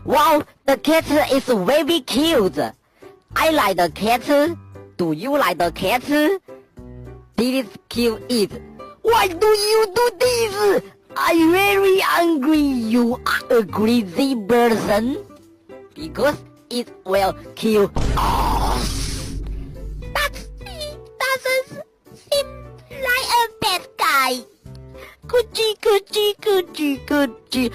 Wow, the cat is very cute. I like the cat. Do you like the cat? Did it kill it? Why do you do this? I'm very angry. You are a crazy person. Because it will kill us. He doesn't seem like a bad guy. Coochie, coochie, coochie, coochie.